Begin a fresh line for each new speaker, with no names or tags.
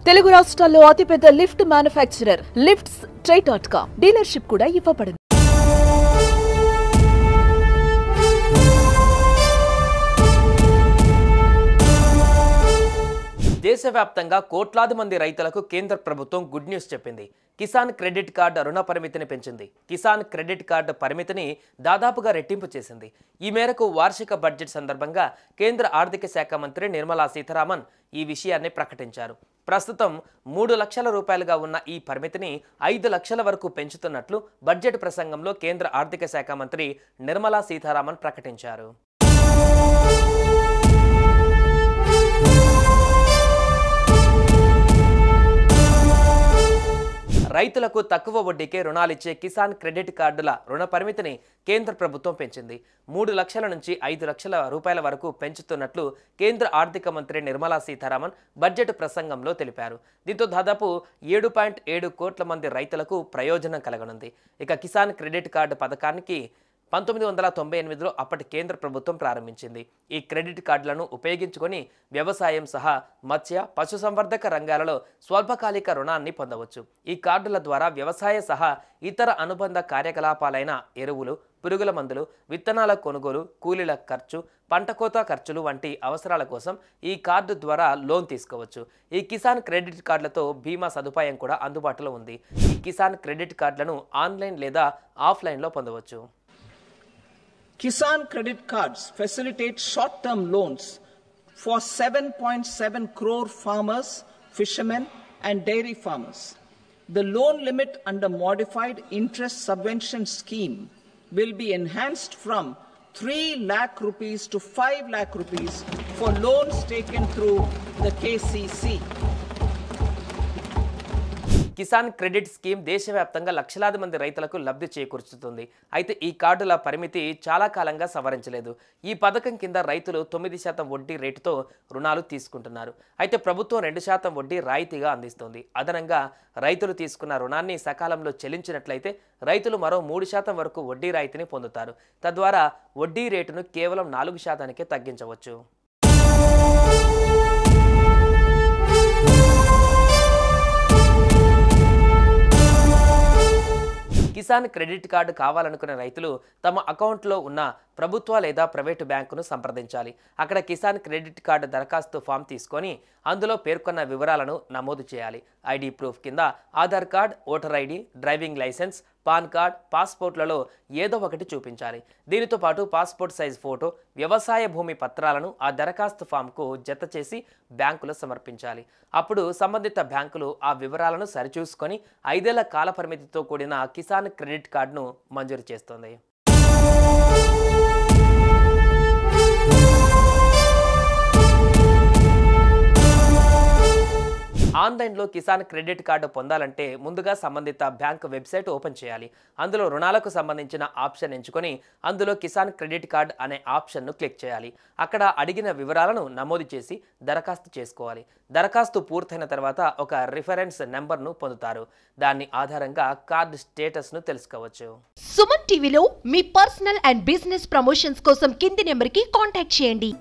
తెలుగు రాష్ట్రాల్లో అతిపెద్ద lift manufacturer lifts ట్రై.com dealership కూడా ఇవ్వబడింది.
దేశవ్యాప్తంగా కోట్లాది మంది రైతులకు కేంద్ర ప్రభుత్వం గుడ్ న్యూస్ చెప్పింది. కిసాన్ క్రెడిట్ కార్డు రుణ పరిమితిని పెంచింది. కిసాన్ క్రెడిట్ కార్డు పరిమితిని దాదాపుగా రెట్టింపు చేసింది. ఈ మేరకు వార్షిక బడ్జెట్ సందర్భంగా కేంద్ర ఆర్థిక శాఖ మంత్రి నిర్మలా సీతారామన్ ఈ విషయాన్ని ప్రకటించారు. ప్రస్తుతం 3 లక్షల రూపాయలుగా ఉన్న ఈ పరిమితిని 5 లక్షల వరకు పెంచుతున్నట్లు బడ్జెట్ ప్రసంగంలో కేంద్ర ఆర్థిక శాఖ మంత్రి నిర్మలా సీతారామన్ ప్రకటించారు. రైతులకు తక్కువ వడ్డీకే రుణాలిచ్చే కిసాన్ క్రెడిట్ కార్డుల రుణ పరిమితిని కేంద్ర ప్రభుత్వం పెంచింది. 3 లక్షల నుంచి 5 లక్షల రూపాయల వరకు పెంచుతున్నట్లు కేంద్ర ఆర్థిక మంత్రి నిర్మలా సీతారామన్ బడ్జెట్ ప్రసంగంలో తెలిపారు. దీంతో దాదాపు 7.7 కోట్ల మంది రైతులకు ప్రయోజనం కలగనుంది. ఇక కిసాన్ క్రెడిట్ కార్డు పథకానికి 1998లో అప్పటి కేంద్ర ప్రభుత్వం ప్రారంభించింది. ఈ క్రెడిట్ కార్డులను ఉపయోగించుకొని వ్యవసాయం సహా మత్స్య పశుసంవర్ధక రంగాలలో స్వల్పకాలిక రుణాన్ని పొందవచ్చు. ఈ కార్డుల ద్వారా వ్యవసాయ సహా ఇతర అనుబంధ కార్యకలాపాలైన ఎరువులు, పురుగుల మందులు, విత్తనాల కొనుగోలు, కూలీల ఖర్చు, పంట కోత ఖర్చులు వంటి అవసరాల కోసం ఈ కార్డు ద్వారా లోన్ తీసుకోవచ్చు. ఈ కిసాన్ క్రెడిట్ కార్డులతో బీమా సదుపాయం కూడా అందుబాటులో ఉంది. ఈ కిసాన్ క్రెడిట్ కార్డులను ఆన్లైన్ లేదా ఆఫ్లైన్లో పొందవచ్చు.
Kisan credit cards facilitate short-term loans for 7.7 crore farmers, fishermen and dairy farmers. The loan limit under modified interest subvention scheme will be enhanced from 3 lakh rupees to 5 lakh rupees for loans taken through the KCC.
Kisan credit scheme దేశవ్యాప్తంగా లక్షలాది మంది రైతులకు లబ్ధి చేకూర్చుతుంది. అయితే ఈ కార్డుల పరిమితి చాలా కాలంగా సవరించలేదు. ఈ పథకం కింద రైతులు 9% వడ్డీ రేటుతో రుణాలు తీసుకుంటున్నారు. అయితే ప్రభుత్వం 2% వడ్డీ రాయితీగా అందిస్తుంది. అదనంగా రైతులు తీసుకున్న రుణాన్ని సకాలంలో చెల్లించినట్లయితే రైతులు మరో 3% వరకు వడ్డీ రాయితీని పొందుతారు. తద్వారా వడ్డీ రేటును కేవలం 4%కే తగ్గించవచ్చు. కిసాన్ క్రెడిట్ కార్డు కావాలనుకునే రైతులు తమ అకౌంట్లో ఉన్న ప్రభుత్వ లేదా ప్రైవేటు బ్యాంకును సంప్రదించాలి. అక్కడ కిసాన్ క్రెడిట్ కార్డు దరఖాస్తు ఫామ్ తీసుకొని అందులో పేర్కొన్న వివరాలను నమోదు చేయాలి. ఐడి ప్రూఫ్ కింద Aadhaar card, voter ID, driving licence, PAN card, పాస్పోర్ట్లలో ఏదో ఒకటి చూపించాలి. దీనితో పాటు పాస్పోర్ట్ సైజ్ ఫోటో, వ్యవసాయ భూమి పత్రాలను ఆ దరఖాస్తు ఫామ్కు జత చేసి బ్యాంకులో సమర్పించాలి. అప్పుడు సంబంధిత బ్యాంకులు ఆ వివరాలను సరిచూసుకొని 5 ఏళ్ల కాల పరిమితితో కూడిన కిసాన్ క్రెడిట్ కార్డును మంజూరు చేస్తుంది. ఆన్లైన్లో కిసాన్ క్రెడిట్ కార్డు పొందాలంటే ముందుగా సంబంధిత బ్యాంక్ వెబ్సైట్ ఓపెన్ చేయాలి. అందులో రుణాలకు సంబంధించిన ఆప్షన్ ఎంచుకొని అందులో కిసాన్ క్రెడిట్ కార్డ్ అనే ఆప్షన్ను క్లిక్ చేయాలి. అక్కడ అడిగిన వివరాలను నమోదు చేసి దరఖాస్తు చేసుకోవాలి. దరఖాస్తు పూర్తయిన తర్వాత ఒక రిఫరెన్స్ నెంబర్ను పొందుతారు. దాని ఆధారంగా కార్డు స్టేటస్ను తెలుసుకోవచ్చు.
సుమన్ టీవీలో మీ పర్సనల్ అండ్ బిజినెస్ ప్రమోషన్స్ కోసం కింది నెంబర్కి కాంటాక్ట్ చేయండి.